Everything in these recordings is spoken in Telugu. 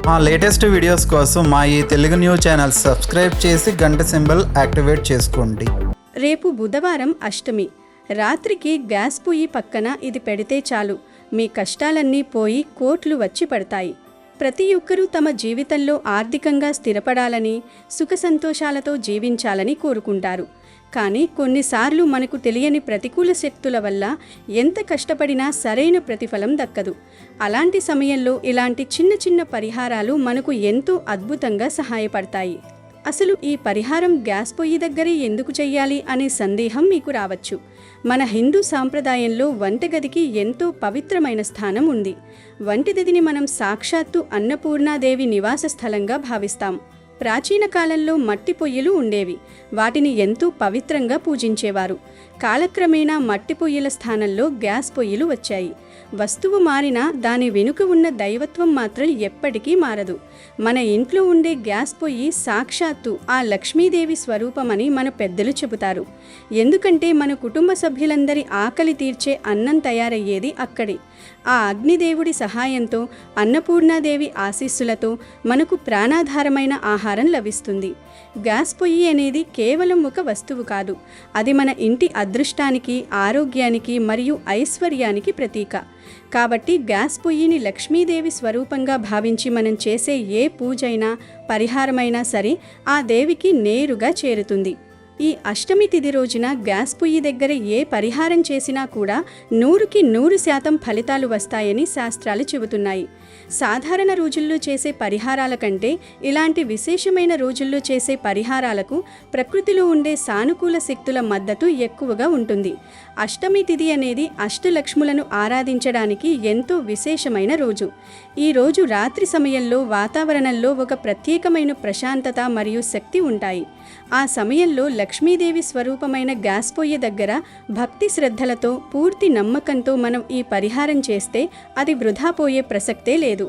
మా లేటెస్ట్ వీడియోస్ కోసం మా ఈ తెలుగు న్యూస్ ఛానల్ సబ్స్క్రైబ్ చేసి గంట సింబల్ యాక్టివేట్ చేసుకోండి. రేపు బుధవారం అష్టమి. రాత్రికి గ్యాస్ పొయ్యి పక్కన ఇది పెడితే చాలు, మీ కష్టాలన్నీ పోయి కోట్లు వచ్చి పడతాయి. ప్రతి ఒక్కరూ తమ జీవితంలో ఆర్థికంగా స్థిరపడాలని, సుఖ సంతోషాలతో జీవించాలని కోరుకుంటారు. కానీ కొన్నిసార్లు మనకు తెలియని ప్రతికూల శక్తుల వల్ల ఎంత కష్టపడినా సరైన ప్రతిఫలం దక్కదు. అలాంటి సమయంలో ఇలాంటి చిన్న చిన్న పరిహారాలు మనకు ఎంతో అద్భుతంగా సహాయపడతాయి. అసలు ఈ పరిహారం గ్యాస్ పొయ్యి దగ్గరే ఎందుకు చెయ్యాలి అనే సందేహం మీకు రావచ్చు. మన హిందూ సాంప్రదాయంలో వంటగదికి ఎంతో పవిత్రమైన స్థానం ఉంది. వంటగదిని మనం సాక్షాత్తు అన్నపూర్ణాదేవి నివాస స్థలంగా భావిస్తాం. ప్రాచీన కాలంలో మట్టి పొయ్యిలు ఉండేవి. వాటిని ఎంతో పవిత్రంగా పూజించేవారు. కాలక్రమేణా మట్టి పొయ్యిల స్థానంలో గ్యాస్ పొయ్యిలు వచ్చాయి. వస్తువు మారినా దాని వెనుక ఉన్న దైవత్వం మాత్రం ఎప్పటికీ మారదు. మన ఇంట్లో ఉండే గ్యాస్ పొయ్యి సాక్షాత్తు ఆ లక్ష్మీదేవి స్వరూపమని మన పెద్దలు చెబుతారు. ఎందుకంటే మన కుటుంబ సభ్యులందరి ఆకలి తీర్చే అన్నం తయారయ్యేది అక్కడే. ఆ అగ్నిదేవుడి సహాయంతో, అన్నపూర్ణాదేవి ఆశీస్సులతో మనకు ప్రాణాధారమైన ఆహారం లభిస్తుంది. గ్యాస్ పొయ్యి అనేది కేవలం ఒక వస్తువు కాదు. అది మన ఇంటి అదృష్టానికి, ఆరోగ్యానికి మరియు ఐశ్వర్యానికి ప్రతీక. కాబట్టి గ్యాస్ పొయ్యిని లక్ష్మీదేవి స్వరూపంగా భావించి మనం చేసే ఏ పూజైనా, పరిహారమైనా సరే ఆ దేవికి నేరుగా చేరుతుంది. ఈ అష్టమి తిథి రోజున గ్యాస్ పొయ్యి దగ్గర ఏ పరిహారం చేసినా కూడా 100కి 100% ఫలితాలు వస్తాయని శాస్త్రాలు చెబుతున్నాయి. సాధారణ రోజుల్లో చేసే పరిహారాల కంటే ఇలాంటి విశేషమైన రోజుల్లో చేసే పరిహారాలకు ప్రకృతిలో ఉండే సానుకూల శక్తుల మద్దతు ఎక్కువగా ఉంటుంది. అష్టమి తిథి అనేది అష్టలక్ష్ములను ఆరాధించడానికి ఎంతో విశేషమైన రోజు. ఈ రోజు రాత్రి సమయంలో వాతావరణంలో ఒక ప్రత్యేకమైన ప్రశాంతత మరియు శక్తి ఉంటాయి. ఆ సమయంలో లక్ష్మీదేవి స్వరూపమైన గ్యాస్ పొయ్యి దగ్గర భక్తి శ్రద్ధలతో, పూర్తి నమ్మకంతో మనం ఈ పరిహారం చేస్తే అది వృధా పోయే ప్రసక్తే లేదు.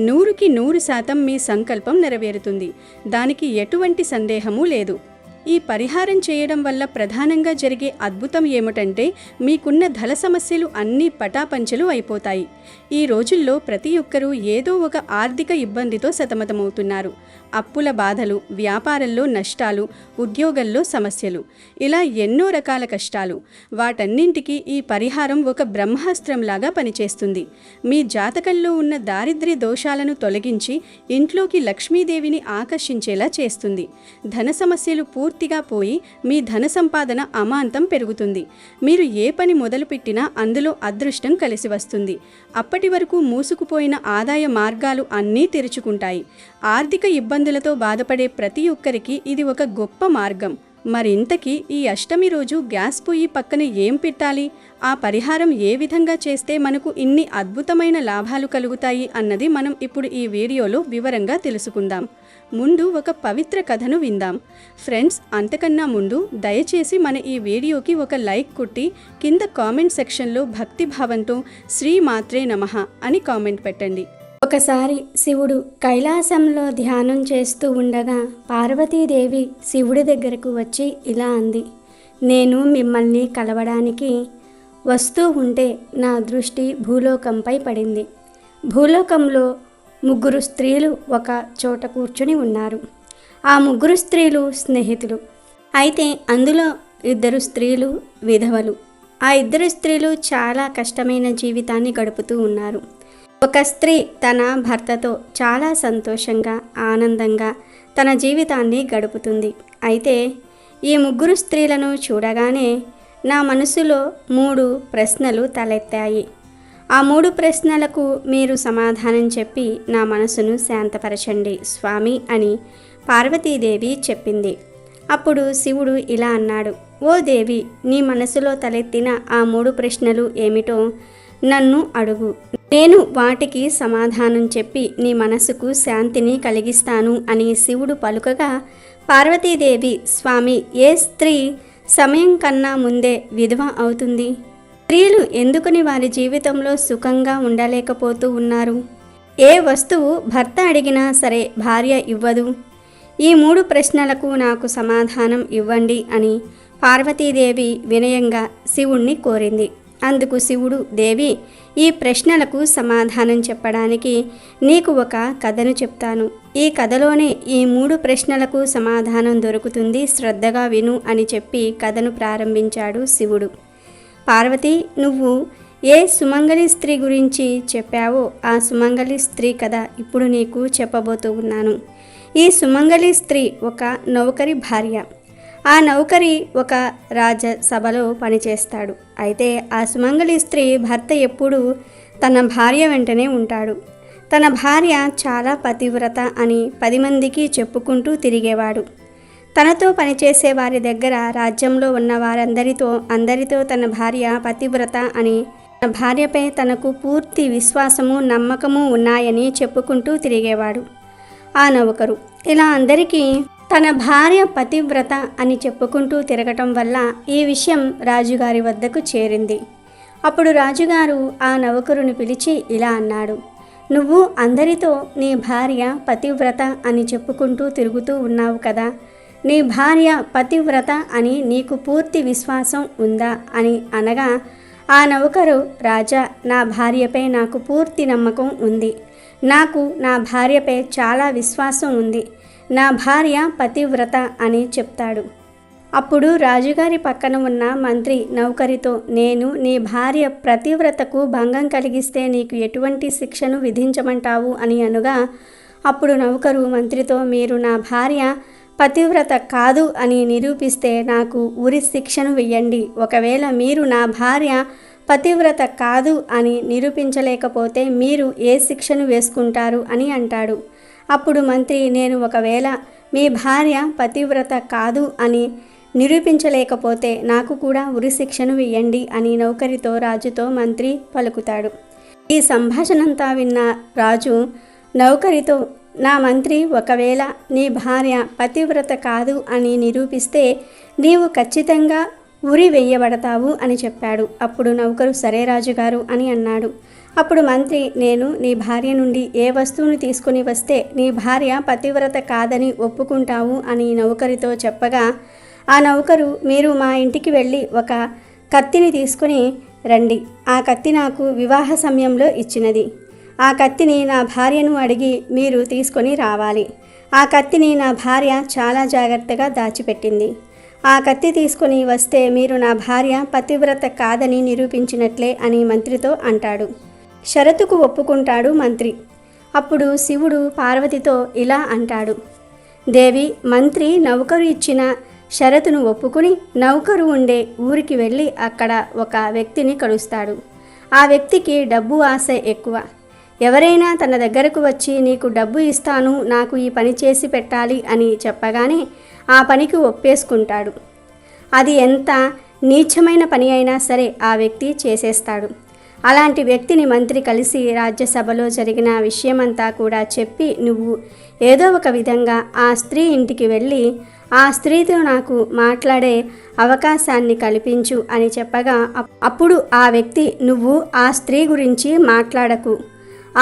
100కి 100% మీ సంకల్పం నెరవేరుతుంది. దానికి ఎటువంటి సందేహమూ లేదు. ఈ పరిహారం చేయడం వల్ల ప్రధానంగా జరిగే అద్భుతం ఏమిటంటే మీకున్న ధన సమస్యలు అన్నీ పటాపంచలు అయిపోతాయి. ఈ రోజుల్లో ప్రతి ఒక్కరూ ఏదో ఒక ఆర్థిక ఇబ్బందితో సతమతమవుతున్నారు. అప్పుల బాధలు, వ్యాపారంలో నష్టాలు, ఉద్యోగంలో సమస్యలు, ఇలా ఎన్నో రకాల కష్టాలు. వాటన్నింటికీ ఈ పరిహారం ఒక బ్రహ్మాస్త్రంలాగా పనిచేస్తుంది. మీ జాతకంలో ఉన్న దారిద్ర్య దోషాలను తొలగించి ఇంట్లోకి లక్ష్మీదేవిని ఆకర్షించేలా చేస్తుంది. ధన సమస్యలు పూర్తిగా పోయి మీ ధన సంపాదన అమాంతం పెరుగుతుంది. మీరు ఏ పని మొదలుపెట్టినా అందులో అదృష్టం కలిసి వస్తుంది. అప్పటి వరకు మూసుకుపోయిన ఆదాయ మార్గాలు అన్నీ తెరుచుకుంటాయి. ఆర్థిక ఇబ్బందులతో బాధపడే ప్రతి ఒక్కరికి ఇది ఒక గొప్ప మార్గం. మరింతకీ ఈ అష్టమి రోజు గ్యాస్ పొయ్యి పక్కన ఏం పెట్టాలి, ఆ పరిహారం ఏ విధంగా చేస్తే మనకు ఇన్ని అద్భుతమైన లాభాలు కలుగుతాయి అన్నది మనం ఇప్పుడు ఈ వీడియోలో వివరంగా తెలుసుకుందాం. ముందు ఒక పవిత్ర కథను విందాం. ఫ్రెండ్స్, అంతకన్నా ముందు దయచేసి మన ఈ వీడియోకి ఒక లైక్ కొట్టి కింద కామెంట్ సెక్షన్లో భక్తిభావంతో శ్రీ మాత్రే నమః అని కామెంట్ పెట్టండి. ఒకసారి శివుడు కైలాసంలో ధ్యానం చేస్తూ ఉండగా పార్వతీదేవి శివుడి దగ్గరకు వచ్చి ఇలా అంది, నేను మిమ్మల్ని కలవడానికి వస్తూ ఉంటే నా దృష్టి భూలోకంపై పడింది. భూలోకంలో 3 స్త్రీలు ఒక చోట కూర్చుని ఉన్నారు. ఆ 3 స్త్రీలు స్నేహితులు. అయితే అందులో 2 స్త్రీలు విధవలు. ఆ 2 స్త్రీలు చాలా కష్టమైన జీవితాన్ని గడుపుతూ ఉన్నారు. ఒక స్త్రీ తన భర్తతో చాలా సంతోషంగా, ఆనందంగా తన జీవితాన్ని గడుపుతుంది. అయితే ఈ 3 స్త్రీలను చూడగానే నా మనసులో 3 ప్రశ్నలు తలెత్తాయి. ఆ 3 ప్రశ్నలకు మీరు సమాధానం చెప్పి నా మనసును శాంతపరచండి స్వామి అని పార్వతీదేవి చెప్పింది. అప్పుడు శివుడు ఇలా అన్నాడు, ఓ దేవి, నీ మనసులో తలెత్తిన ఆ 3 ప్రశ్నలు ఏమిటో నన్ను అడుగు. నేను వాటికి సమాధానం చెప్పి నీ మనసుకు శాంతిని కలిగిస్తాను అని శివుడు పలుకగా పార్వతీదేవి, స్వామి, ఏ స్త్రీ సమయం కన్నా ముందే విధవ అవుతుంది? స్త్రీలు ఎందుకని వారి జీవితంలో సుఖంగా ఉండలేకపోతూ ఉన్నారు? ఏ వస్తువు భర్త అడిగినా సరే భార్య ఇవ్వదు? ఈ 3 ప్రశ్నలకు నాకు సమాధానం ఇవ్వండి అని పార్వతీదేవి వినయంగా శివుణ్ణి కోరింది. అందుకు శివుడు, దేవి, ఈ ప్రశ్నలకు సమాధానం చెప్పడానికి నీకు ఒక కథను చెప్తాను. ఈ కథలోనే ఈ 3 ప్రశ్నలకు సమాధానం దొరుకుతుంది, శ్రద్ధగా విను అని చెప్పి కథను ప్రారంభించాడు శివుడు. పార్వతి, నువ్వు ఏ సుమంగళి స్త్రీ గురించి చెప్పావో ఆ సుమంగళి స్త్రీ కథ ఇప్పుడు నీకు చెప్పబోతూ ఉన్నాను. ఈ సుమంగళి స్త్రీ ఒక నౌకరి భార్య. ఆ నౌకరి ఒక రాజసభలో పనిచేస్తాడు. అయితే ఆ సుమంగళి స్త్రీ భర్త ఎప్పుడూ తన భార్య వెంటనే ఉంటాడు. తన భార్య చాలా పతివ్రత అని 10 మందికి చెప్పుకుంటూ తిరిగేవాడు. తనతో పనిచేసే వారి దగ్గర రాజ్యంలో ఉన్న వారందరితో తన భార్య పతివ్రత అని, తన భార్యపై తనకు పూర్తి విశ్వాసము నమ్మకము ఉన్నాయని చెప్పుకుంటూ తిరిగేవాడు ఆ నౌకరు. ఇలా అందరికీ తన భార్య పతివ్రత అని చెప్పుకుంటూ తిరగటం వల్ల ఈ విషయం రాజుగారి వద్దకు చేరింది. అప్పుడు రాజుగారు ఆ నౌకరుని పిలిచి ఇలా అన్నాడు, నువ్వు అందరితో నీ భార్య పతివ్రత అని చెప్పుకుంటూ తిరుగుతూ ఉన్నావు కదా, నీ భార్య పతివ్రత అని నీకు పూర్తి విశ్వాసం ఉందా అని అనగా ఆ నౌకరు, రాజా, నా భార్యపై నాకు పూర్తి నమ్మకం ఉంది. నాకు నా భార్యపై చాలా విశ్వాసం ఉంది. నా భార్య పతివ్రత అని చెప్తాడు. అప్పుడు రాజుగారి పక్కన ఉన్న మంత్రి నౌకరితో, నేను నీ భార్య పతివ్రతకు భంగం కలిగిస్తే నీకు ఎటువంటి శిక్షను విధించమంటావు అని అనగా, అప్పుడు నౌకరు మంత్రితో, మీరు నా భార్య పతివ్రత కాదు అని నిరూపిస్తే నాకు ఉరి శిక్షను వెయ్యండి. ఒకవేళ మీరు నా భార్య పతివ్రత కాదు అని నిరూపించలేకపోతే మీరు ఏ శిక్షను వేసుకుంటారు అని అంటాడు. అప్పుడు మంత్రి, నేను ఒకవేళ మీ భార్య పతివ్రత కాదు అని నిరూపించలేకపోతే నాకు కూడా ఉరి శిక్షను వెయ్యండి అని నౌకరితో రాజుతో మంత్రి పలుకుతాడు. ఈ సంభాషణంతా విన్న రాజు నౌకరితో, నా మంత్రి, ఒకవేళ నీ భార్య పతివ్రత కాదు అని నిరూపిస్తే నీవు ఖచ్చితంగా ఉరి వెయ్యబడతావు అని చెప్పాడు. అప్పుడు నౌకరు, సరే రాజుగారు అని అన్నాడు. అప్పుడు మంత్రి, నేను నీ భార్య నుండి ఏ వస్తువును తీసుకుని వస్తే నీ భార్య పతివ్రత కాదని ఒప్పుకుంటావు అని నౌకరితో చెప్పగా, ఆ నౌకరు, మీరు మా ఇంటికి వెళ్ళి ఒక కత్తిని తీసుకుని రండి. ఆ కత్తి నాకు వివాహ సమయంలో ఇచ్చినది. ఆ కత్తిని నా భార్యను అడిగి మీరు తీసుకొని రావాలి. ఆ కత్తిని నా భార్య చాలా జాగ్రత్తగా దాచిపెట్టింది. ఆ కత్తి తీసుకొని వస్తే మీరు నా భార్య పతివ్రత కాదని నిరూపించినట్లే అని మంత్రితో అంటాడు. షరతుకు ఒప్పుకుంటాడు మంత్రి. అప్పుడు శివుడు పార్వతితో ఇలా అంటాడు, దేవి, మంత్రి నౌకరు ఇచ్చిన షరతును ఒప్పుకుని నౌకరు ఉండే ఊరికి వెళ్ళి అక్కడ ఒక వ్యక్తిని కలుస్తాడు. ఆ వ్యక్తికి డబ్బు ఆశ ఎక్కువ. ఎవరైనా తన దగ్గరకు వచ్చి నీకు డబ్బు ఇస్తాను, నాకు ఈ పని చేసి పెట్టాలి అని చెప్పగానే ఆ పనికి ఒప్పేసుకుంటాడు. అది ఎంత నీచమైన పని అయినా సరే ఆ వ్యక్తి చేసేస్తాడు. అలాంటి వ్యక్తిని మంత్రి కలిసి రాజ్యసభలో జరిగిన విషయమంతా కూడా చెప్పి, నువ్వు ఏదో ఒక విధంగా ఆ స్త్రీ ఇంటికి వెళ్ళి ఆ స్త్రీతో నాకు మాట్లాడే అవకాశాన్ని కల్పించు అని చెప్పగా, అప్పుడు ఆ వ్యక్తి, నువ్వు ఆ స్త్రీ గురించి మాట్లాడకు,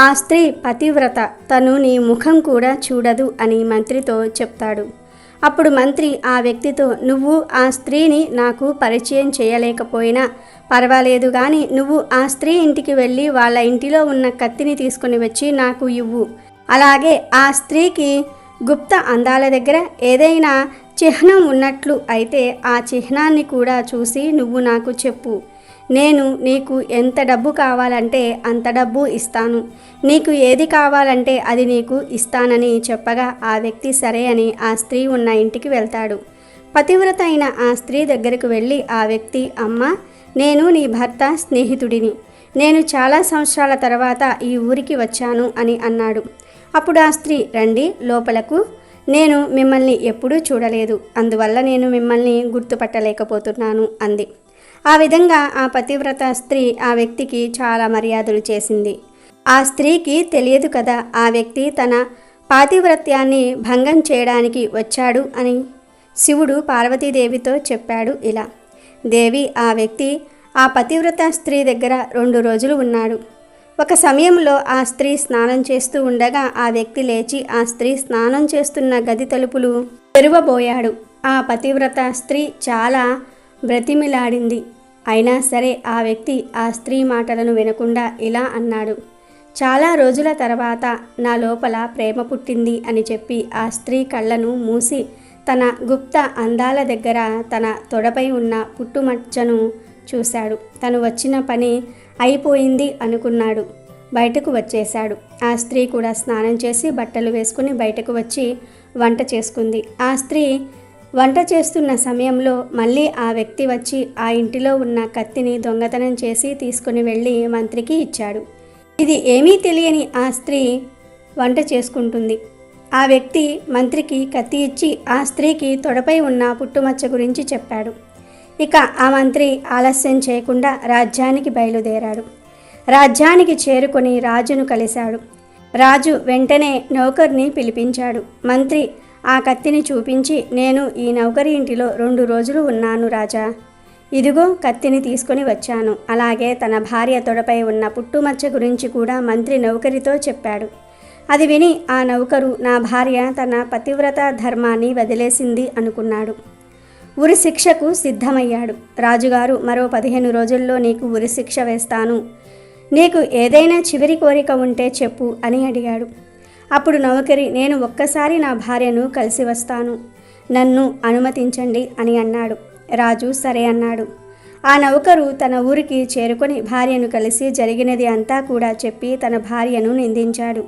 ఆ స్త్రీ పతివ్రత, తను నీ ముఖం కూడా చూడదు అని మంత్రితో చెప్తాడు. అప్పుడు మంత్రి ఆ వ్యక్తితో, నువ్వు ఆ స్త్రీని నాకు పరిచయం చేయలేకపోయినా పర్వాలేదు కానీ నువ్వు ఆ స్త్రీ ఇంటికి వెళ్ళి వాళ్ళ ఇంటిలో ఉన్న కత్తిని తీసుకుని వచ్చి నాకు ఇవ్వు. అలాగే ఆ స్త్రీకి గుప్త అందాల దగ్గర ఏదైనా చిహ్నం ఉన్నట్లు అయితే ఆ చిహ్నాన్ని కూడా చూసి నువ్వు నాకు చెప్పు. నేను నీకు ఎంత డబ్బు కావాలంటే అంత డబ్బు ఇస్తాను, నీకు ఏది కావాలంటే అది నీకు ఇస్తానని చెప్పగా ఆ వ్యక్తి సరే అని ఆ స్త్రీ ఉన్న ఇంటికి వెళ్తాడు. పతివ్రత అయిన ఆ స్త్రీ దగ్గరకు వెళ్ళి ఆ వ్యక్తి, అమ్మ, నేను నీ భర్త స్నేహితుడిని, నేను చాలా సంవత్సరాల తర్వాత ఈ ఊరికి వచ్చాను అని అన్నాడు. అప్పుడు ఆ స్త్రీ, రండి లోపలకు, నేను మిమ్మల్ని ఎప్పుడూ చూడలేదు, అందువల్ల నేను మిమ్మల్ని గుర్తుపట్టలేకపోతున్నాను అంది. ఆ విధంగా ఆ పతివ్రత స్త్రీ ఆ వ్యక్తికి చాలా మర్యాదలు చేసింది. ఆ స్త్రీకి తెలియదు కదా ఆ వ్యక్తి తన పాతివ్రత్యాన్ని భంగం చేయడానికి వచ్చాడు అని. శివుడు పార్వతీదేవితో చెప్పాడు ఇలా, దేవి, ఆ వ్యక్తి ఆ పతివ్రత స్త్రీ దగ్గర 2 రోజులు ఉన్నాడు. ఒక సమయంలో ఆ స్త్రీ స్నానం చేస్తూ ఉండగా ఆ వ్యక్తి లేచి ఆ స్త్రీ స్నానం చేస్తున్న గది తలుపులు తెరవబోయాడు. ఆ పతివ్రత స్త్రీ చాలా బ్రతిమిలాడింది. అయినా సరే ఆ వ్యక్తి ఆ స్త్రీ మాటలను వినకుండా ఇలా అన్నాడు, చాలా రోజుల తర్వాత నా లోపల ప్రేమ పుట్టింది అని చెప్పి ఆ స్త్రీ కళ్ళను మూసి తన గుప్త అందాల దగ్గర తన తొడపై ఉన్న పుట్టుమచ్చను చూశాడు. తను వచ్చిన పని అయిపోయింది అనుకున్నాడు. బయటకు వచ్చేశాడు. ఆ స్త్రీ కూడా స్నానం చేసి బట్టలు వేసుకుని బయటకు వచ్చి వంట చేసుకుంది. ఆ స్త్రీ వంట చేస్తున్న సమయంలో మళ్ళీ ఆ వ్యక్తి వచ్చి ఆ ఇంటిలో ఉన్న కత్తిని దొంగతనం చేసి తీసుకుని వెళ్ళి మంత్రికి ఇచ్చాడు. ఇది ఏమీ తెలియని ఆ స్త్రీ వంట చేసుకుంటుంది. ఆ వ్యక్తి మంత్రికి కత్తి ఇచ్చి ఆ స్త్రీకి తొడపై ఉన్న పుట్టుమచ్చ గురించి చెప్పాడు. ఇక ఆ మంత్రి ఆలస్యం చేయకుండా రాజ్యానికి బయలుదేరాడు. రాజ్యానికి చేరుకొని రాజును కలిశాడు. రాజు వెంటనే నౌకర్ని పిలిపించాడు. మంత్రి ఆ కత్తిని చూపించి, నేను ఈ నౌకరి ఇంటిలో 2 రోజులు ఉన్నాను రాజా, ఇదిగో కత్తిని తీసుకొని వచ్చాను. అలాగే తన భార్య తొడపై ఉన్న పుట్టుమచ్చ గురించి కూడా మంత్రి నౌకరితో చెప్పాడు. అది విని ఆ నౌకరు నా భార్య తన పతివ్రత ధర్మాన్ని వదిలేసింది అనుకున్నాడు. ఉరిశిక్షకు సిద్ధమయ్యాడు. రాజుగారు, మరో 15 రోజుల్లో నీకు ఉరిశిక్ష వేస్తాను, నీకు ఏదైనా చివరి కోరిక ఉంటే చెప్పు అని అడిగాడు. అప్పుడు నౌకరి, నేను ఒక్కసారి నా భార్యను కలిసి వస్తాను, నన్ను అనుమతించండి అని అన్నాడు. రాజు సరే అన్నాడు. ఆ నౌకరు తన ఊరికి చేరుకొని భార్యను కలిసి జరిగినది అంతా కూడా చెప్పి తన భార్యను నిందించాడు.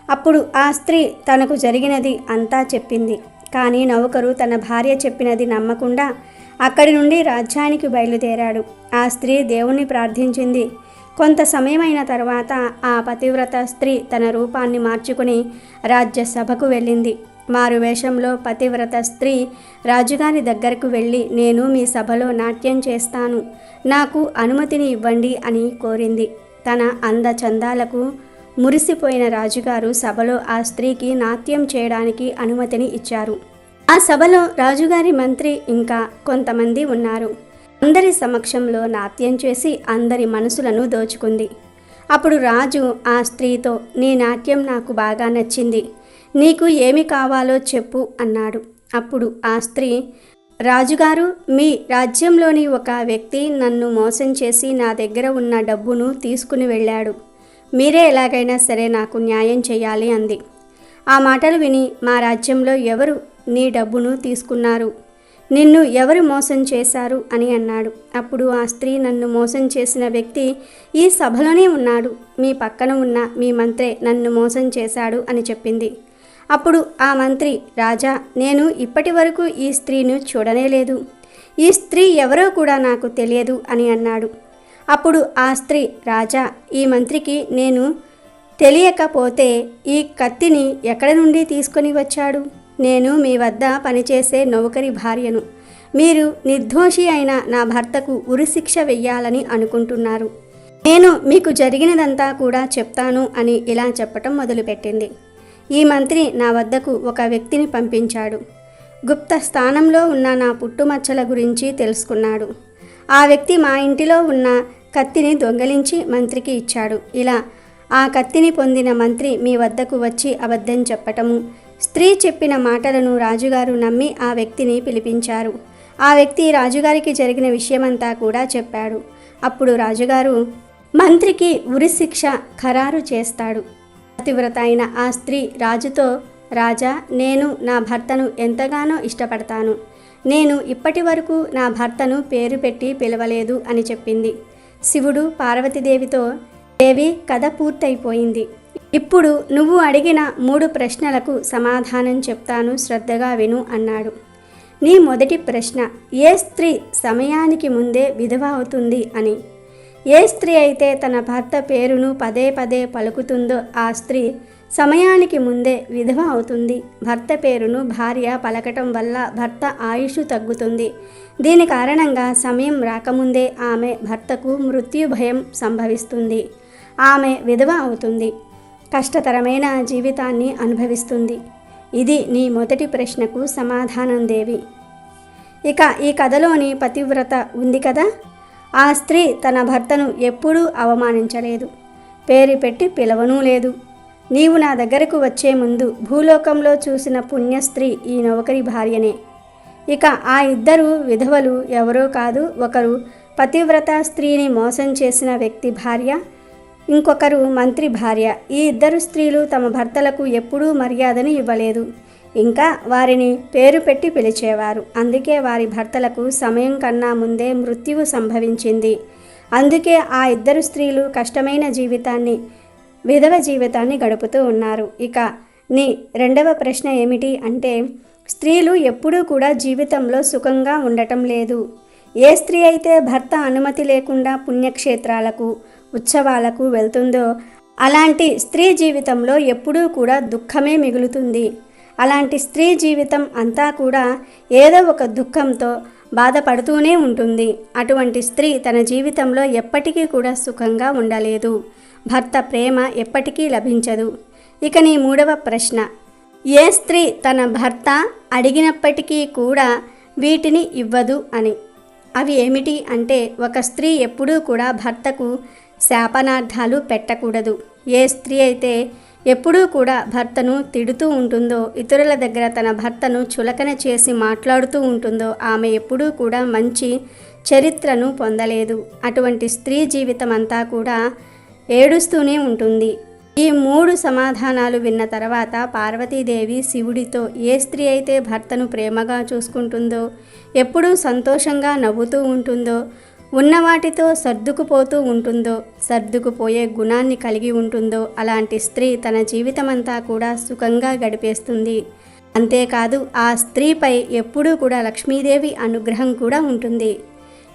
అప్పుడు ఆ స్త్రీ తనకు జరిగినది అంతా చెప్పింది. కానీ నౌకరు తన భార్య చెప్పినది నమ్మకుండా అక్కడి నుండి రాజ్యానికి బయలుదేరాడు. ఆ స్త్రీ దేవుణ్ణి ప్రార్థించింది. కొంత సమయమైన తర్వాత ఆ పతివ్రత స్త్రీ తన రూపాన్ని మార్చుకుని రాజ్యసభకు వెళ్ళింది. మారు వేషంలో పతివ్రత స్త్రీ రాజుగారి దగ్గరకు వెళ్ళి, నేను మీ సభలో నాట్యం చేస్తాను, నాకు అనుమతిని ఇవ్వండి అని కోరింది. తన అందచందాలకు మురిసిపోయిన రాజుగారు సభలో ఆ స్త్రీకి నాట్యం చేయడానికి అనుమతిని ఇచ్చారు. ఆ సభలో రాజుగారి మంత్రి ఇంకా కొంతమంది ఉన్నారు. అందరి సమక్షంలో నాట్యం చేసి అందరి మనసులను దోచుకుంది. అప్పుడు రాజు ఆ స్త్రీతో, నీ నాట్యం నాకు బాగా నచ్చింది, నీకు ఏమి కావాలో చెప్పు అన్నాడు. అప్పుడు ఆ స్త్రీ, రాజుగారు, మీ రాజ్యంలోని ఒక వ్యక్తి నన్ను మోసం చేసి నా దగ్గర ఉన్న డబ్బును తీసుకుని వెళ్ళాడు, మీరే ఎలాగైనా సరే నాకు న్యాయం చేయాలి అంది. ఆ మాటలు విని, మా రాజ్యంలో ఎవరు నీ డబ్బును తీసుకున్నారు, నిన్ను ఎవరు మోసం చేశారు అని అన్నాడు. అప్పుడు ఆ స్త్రీ, నన్ను మోసం చేసిన వ్యక్తి ఈ సభలోనే ఉన్నాడు, మీ పక్కన ఉన్న మీ మంత్రే నన్ను మోసం చేశాడు అని చెప్పింది. అప్పుడు ఆ మంత్రి, రాజా, నేను ఇప్పటి వరకు ఈ స్త్రీని చూడనే లేదు, ఈ స్త్రీ ఎవరో కూడా నాకు తెలియదు అని అన్నాడు. అప్పుడు ఆ స్త్రీ, రాజా, ఈ మంత్రికి నేను తెలియకపోతే ఈ కత్తిని ఎక్కడి నుండి తీసుకొని వచ్చాడు, నేను మీ వద్ద పనిచేసే నౌకరి భార్యను, మీరు నిర్దోషి అయిన నా భర్తకు ఉరిశిక్ష వెయ్యాలని అనుకుంటున్నారు, నేను మీకు జరిగినదంతా కూడా చెప్తాను అని ఇలా చెప్పటం మొదలుపెట్టింది. ఈ మంత్రి నా వద్దకు ఒక వ్యక్తిని పంపించాడు. గుప్త స్థానంలో ఉన్న నా పుట్టుమచ్చల గురించి తెలుసుకున్నాడు. ఆ వ్యక్తి మా ఇంటిలో ఉన్న కత్తిని దొంగలించి మంత్రికి ఇచ్చాడు. ఇలా ఆ కత్తిని పొందిన మంత్రి మీ వద్దకు వచ్చి అబద్ధం చెప్పటము, స్త్రీ చెప్పిన మాటలను రాజుగారు నమ్మి ఆ వ్యక్తిని పిలిపించారు. ఆ వ్యక్తి రాజుగారికి జరిగిన విషయమంతా కూడా చెప్పాడు. అప్పుడు రాజుగారు మంత్రికి ఉరిశిక్ష ఖరారు చేస్తాడు. పతివ్రత అయిన ఆ స్త్రీ రాజుతో, రాజా, నేను నా భర్తను ఎంతగానో ఇష్టపడతాను, నేను ఇప్పటి వరకు నా భర్తను పేరు పెట్టి పిలవలేదు అని చెప్పింది. శివుడు పార్వతీదేవితో, దేవి, కథ పూర్తయిపోయింది, ఇప్పుడు నువ్వు అడిగిన 3 ప్రశ్నలకు సమాధానం చెప్తాను, శ్రద్ధగా విను అన్నాడు. నీ మొదటి ప్రశ్న, ఏ స్త్రీ సమయానికి ముందే విధవ అవుతుంది అని. ఏ స్త్రీ అయితే తన భర్త పేరును పదే పదే పలుకుతుందో ఆ స్త్రీ సమయానికి ముందే విధవ అవుతుంది. భర్త పేరును భార్య పలకటం వల్ల భర్త ఆయుష్ తగ్గుతుంది. దీని కారణంగా సమయం రాకముందే ఆమె భర్తకు మృత్యు భయం సంభవిస్తుంది. ఆమె విధవ అవుతుంది, కష్టతరమైన జీవితాన్ని అనుభవిస్తుంది. ఇది నీ మొదటి ప్రశ్నకు సమాధానం దేవి. ఇక ఈ కథలోని పతివ్రత ఉంది కదా, ఆ స్త్రీ తన భర్తను ఎప్పుడూ అవమానించలేదు, పేరు పెట్టి పిలవనూ లేదు. నీవు నా దగ్గరకు వచ్చే ముందు భూలోకంలో చూసిన పుణ్యస్త్రీ ఈ నౌకరి భార్యనే. ఇక ఆ 2 విధవలు ఎవరో కాదు, ఒకరు పతివ్రత స్త్రీని మోసం చేసిన వ్యక్తి భార్య, ఇంకొకరు మంత్రి భార్య. ఈ ఇద్దరు స్త్రీలు తమ భర్తలకు ఎప్పుడూ మర్యాదను ఇవ్వలేదు. ఇంకా వారిని పేరు పెట్టి పిలిచేవారు. అందుకే వారి భర్తలకు సమయం కన్నా ముందే మృత్యువు సంభవించింది. అందుకే ఆ ఇద్దరు స్త్రీలు కష్టమైన జీవితాన్ని, విధవ జీవితాన్ని గడుపుతూ ఉన్నారు. ఇక నీ రెండవ ప్రశ్న ఏమిటి అంటే, స్త్రీలు ఎప్పుడూ కూడా జీవితంలో సుఖంగా ఉండటం లేదు. ఏ స్త్రీ అయితే భర్త అనుమతి లేకుండా పుణ్యక్షేత్రాలకు, ఉత్సవాలకు వెళ్తుందో అలాంటి స్త్రీ జీవితంలో ఎప్పుడూ కూడా దుఃఖమే మిగులుతుంది. అలాంటి స్త్రీ జీవితం అంతా కూడా ఏదో ఒక దుఃఖంతో బాధపడుతూనే ఉంటుంది. అటువంటి స్త్రీ తన జీవితంలో ఎప్పటికీ కూడా సుఖంగా ఉండలేదు. భర్త ప్రేమ ఎప్పటికీ లభించదు. ఇక నీ మూడవ ప్రశ్న, ఏ స్త్రీ తన భర్త అడిగినప్పటికీ కూడా వీటిని ఇవ్వదు అని. అవి ఏమిటి అంటే, ఒక స్త్రీ ఎప్పుడూ కూడా భర్తకు శాపనార్థాలు పెట్టకూడదు. ఏ స్త్రీ అయితే ఎప్పుడూ కూడా భర్తను తిడుతూ ఉంటుందో, ఇతరుల దగ్గర తన భర్తను చులకన చేసి మాట్లాడుతూ ఉంటుందో, ఆమె ఎప్పుడూ కూడా మంచి చరిత్రను పొందలేదు. అటువంటి స్త్రీ జీవితం అంతా కూడా ఏడుస్తూనే ఉంటుంది. ఈ 3 సమాధానాలు విన్న తర్వాత పార్వతీదేవి శివుడితో, ఏ స్త్రీ అయితే భర్తను ప్రేమగా చూసుకుంటుందో, ఎప్పుడూ సంతోషంగా నవ్వుతూ ఉంటుందో, ఉన్నవాటితో సర్దుకుపోతూ ఉంటుందో, సర్దుకుపోయే గుణాన్ని కలిగి ఉంటుందో, అలాంటి స్త్రీ తన జీవితమంతా కూడా సుఖంగా గడిపేస్తుంది. అంతేకాదు ఆ స్త్రీపై ఎప్పుడూ కూడా లక్ష్మీదేవి అనుగ్రహం కూడా ఉంటుంది.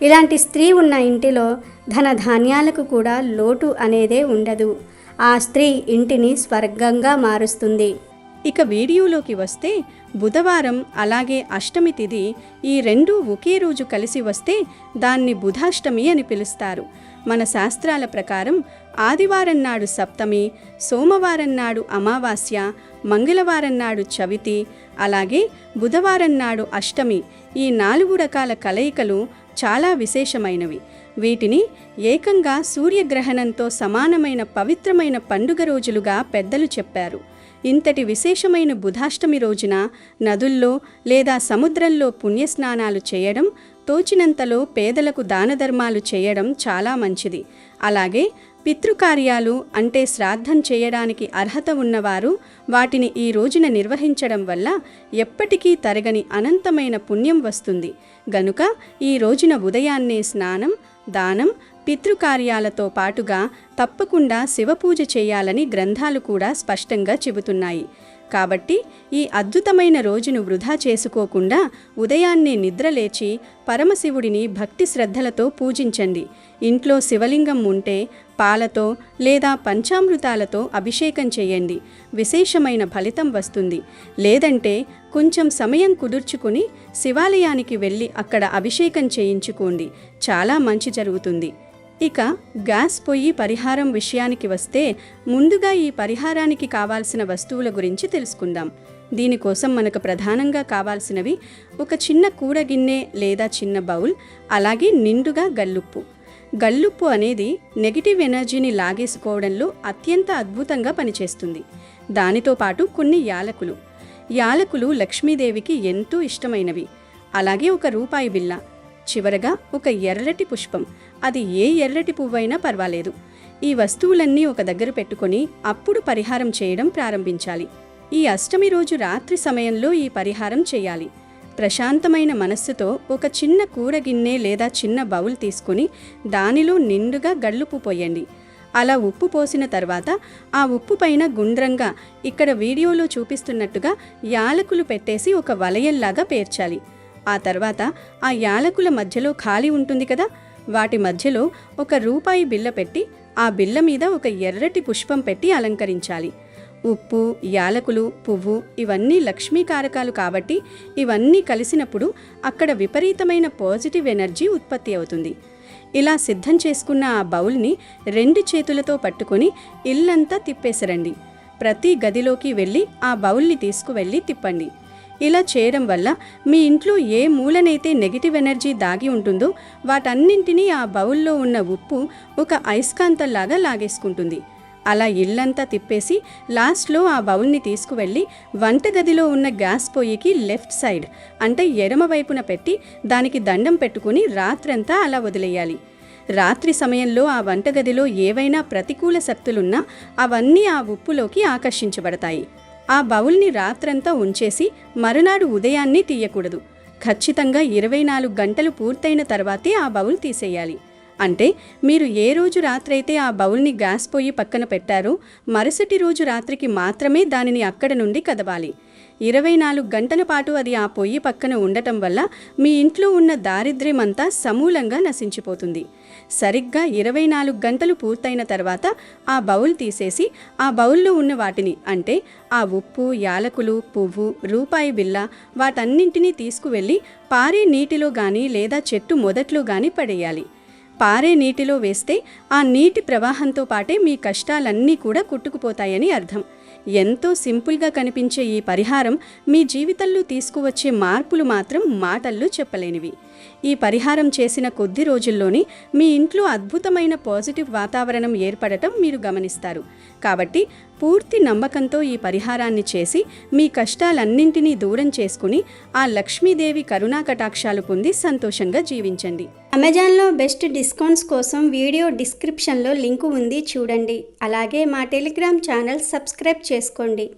ఇలాంటి స్త్రీ ఉన్న ఇంటిలో ధనధాన్యాలకు కూడా లోటు అనేదే ఉండదు. ఆ స్త్రీ ఇంటిని స్వర్గంగా మారుస్తుంది. ఇక వీడియోలోకి వస్తే, బుధవారం అలాగే అష్టమి తిథి ఈ రెండూ ఒకే రోజు కలిసి వస్తే దాన్ని బుధాష్టమి అని పిలుస్తారు. మన శాస్త్రాల ప్రకారం ఆదివారం నాడు సప్తమి, సోమవారం నాడు అమావాస్య, మంగళవారం నాడు చవితి, అలాగే బుధవారం నాడు అష్టమి, ఈ 4 రకాల కలయికలు చాలా విశేషమైనవి. వీటిని ఏకంగా సూర్యగ్రహణంతో సమానమైన పవిత్రమైన పండుగ రోజులుగా పెద్దలు చెప్పారు. ఇంతటి విశేషమైన బుధాష్టమి రోజున నదుల్లో లేదా సముద్రంలో పుణ్యస్నానాలు చేయడం, తోచినంతలో పేదలకు దానధర్మాలు చేయడం చాలా మంచిది. అలాగే పితృకార్యాలు అంటే శ్రాద్ధం చేయడానికి అర్హత ఉన్నవారు వాటిని ఈ రోజున నిర్వహించడం వల్ల ఎప్పటికీ తరగని అనంతమైన పుణ్యం వస్తుంది. గనుక ఈ రోజున ఉదయాన్నే స్నానం, దానం, పితృకార్యాలతో పాటుగా తప్పకుండా శివపూజ చేయాలని గ్రంథాలు కూడా స్పష్టంగా చెబుతున్నాయి. కాబట్టి ఈ అద్భుతమైన రోజును వృధా చేసుకోకుండా ఉదయాన్నే నిద్రలేచి పరమశివుడిని భక్తి శ్రద్ధలతో పూజించండి. ఇంట్లో శివలింగం ఉంటే పాలతో లేదా పంచామృతాలతో అభిషేకం చేయండి. విశేషమైన ఫలితం వస్తుంది. లేదంటే కొంచెం సమయం కుదుర్చుకుని శివాలయానికి వెళ్ళి అక్కడ అభిషేకం చేయించుకోండి. చాలా మంచి జరుగుతుంది. ఇక గ్యాస్ పొయ్యి పరిహారం విషయానికి వస్తే, ముందుగా ఈ పరిహారానికి కావాల్సిన వస్తువుల గురించి తెలుసుకుందాం. దీనికోసం మనకు ప్రధానంగా కావాల్సినవి ఒక చిన్న కూర గిన్నె లేదా చిన్న బౌల్, అలాగే నిండుగా గల్లుప్పు. గల్లుప్పు అనేది నెగిటివ్ ఎనర్జీని లాగేసుకోవడంలో అత్యంత అద్భుతంగా పనిచేస్తుంది. దానితో పాటు కొన్ని యాలకులు. యాలకులు లక్ష్మీదేవికి ఎంతో ఇష్టమైనవి. అలాగే ఒక రూపాయి బిళ్ళ. చివరగా ఒక ఎర్రటి పుష్పం. అది ఏ ఎర్రటి పువ్వైనా పర్వాలేదు. ఈ వస్తువులన్నీ ఒక దగ్గర పెట్టుకొని అప్పుడు పరిహారం చేయడం ప్రారంభించాలి. ఈ అష్టమి రోజు రాత్రి సమయంలో ఈ పరిహారం చేయాలి. ప్రశాంతమైన మనస్సుతో ఒక చిన్న కూర గిన్నె లేదా చిన్న బౌల్ తీసుకుని దానిలో నిండుగా గల్లుప్పు పోయండి. అలా ఉప్పు పోసిన తర్వాత ఆ ఉప్పు పైన గుండ్రంగా ఇక్కడ వీడియోలో చూపిస్తున్నట్టుగా యాలకులు పెట్టేసి ఒక వలయంలాగా పేర్చాలి. ఆ తర్వాత ఆ యాలకుల మధ్యలో ఖాళీ ఉంటుంది కదా, వాటి మధ్యలో ఒక రూపాయి బిళ్ళ పెట్టి ఆ బిళ్ళ మీద ఒక ఎర్రటి పుష్పం పెట్టి అలంకరించాలి. ఉప్పు, యాలకులు, పువ్వు ఇవన్నీ లక్ష్మీకారకాలు కాబట్టి ఇవన్నీ కలిసినప్పుడు అక్కడ విపరీతమైన పాజిటివ్ ఎనర్జీ ఉత్పత్తి అవుతుంది. ఇలా సిద్ధం చేసుకున్న ఆ బౌల్ని 2 చేతులతో పట్టుకొని ఇల్లంతా తిప్పేసరండి. ప్రతి గదిలోకి వెళ్ళి ఆ బౌల్ని తీసుకువెళ్ళి తిప్పండి. ఇలా చేయడం వల్ల మీ ఇంట్లో ఏ మూలనైతే నెగిటివ్ ఎనర్జీ దాగి ఉంటుందో వాటన్నింటినీ ఆ బౌల్లో ఉన్న ఉప్పు ఒక అయస్కాంతంలాగా లాగేసుకుంటుంది. అలా ఇల్లంతా తిప్పేసి లాస్ట్లో ఆ బౌల్ని తీసుకువెళ్ళి వంటగదిలో ఉన్న గ్యాస్ పొయ్యికి లెఫ్ట్ సైడ్ అంటే ఎడమ వైపున పెట్టి దానికి దండం పెట్టుకుని రాత్రంతా అలా వదిలేయాలి. రాత్రి సమయంలో ఆ వంటగదిలో ఏవైనా ప్రతికూల శక్తులున్నా అవన్నీ ఆ ఉప్పులోకి ఆకర్షించబడతాయి. ఆ బౌల్ని రాత్రంతా ఉంచేసి మరునాడు ఉదయాన్నే తీయకూడదు. ఖచ్చితంగా 24 గంటలు పూర్తయిన తర్వాతే ఆ బౌల్ తీసేయాలి. అంటే మీరు ఏ రోజు రాత్రైతే ఆ బౌల్ని గ్యాస్ పొయ్యి పక్కన పెట్టారో మరుసటి రోజు రాత్రికి మాత్రమే దానిని అక్కడ నుండి కదపాలి. 24 గంటల పాటు అది ఆ పొయ్యి పక్కన ఉండటం వల్ల మీ ఇంట్లో ఉన్న దారిద్ర్యం అంతా సమూలంగా నశించిపోతుంది. సరిగ్గా 24 గంటలు పూర్తయిన తర్వాత ఆ బౌల్ తీసేసి ఆ బౌల్లో ఉన్న వాటిని అంటే ఆ ఉప్పు, యాలకులు, పువ్వు, రూపాయి బిళ్ళ వాటన్నింటినీ తీసుకువెళ్ళి పారే నీటిలో కానీ లేదా చెట్టు మొదట్లో కానీ పడేయాలి. పారే నీటిలో వేస్తే ఆ నీటి ప్రవాహంతో పాటే మీ కష్టాలన్నీ కూడా కొట్టుకుపోతాయని అర్థం. ఎంతో సింపుల్గా కనిపించే ఈ పరిహారం మీ జీవితంలో తీసుకువచ్చే మార్పులు మాత్రం మాటల్లో చెప్పలేనివి. ఈ పరిహారం చేసిన కొద్ది రోజుల్లోనే మీ ఇంట్లో అద్భుతమైన పాజిటివ్ వాతావరణం ఏర్పడటం మీరు గమనిస్తారు. కాబట్టి పూర్తి నమ్మకంతో ఈ పరిహారాన్ని చేసి మీ కష్టాలన్నింటినీ దూరం చేసుకుని ఆ లక్ష్మీదేవి కరుణా కటాక్షాలు పొంది సంతోషంగా జీవించండి. అమెజాన్లో బెస్ట్ డిస్కౌంట్స్ కోసం వీడియో డిస్క్రిప్షన్లో లింకు ఉంది, చూడండి. అలాగే మా టెలిగ్రామ్ ఛానల్ సబ్స్క్రైబ్ చేసుకోండి.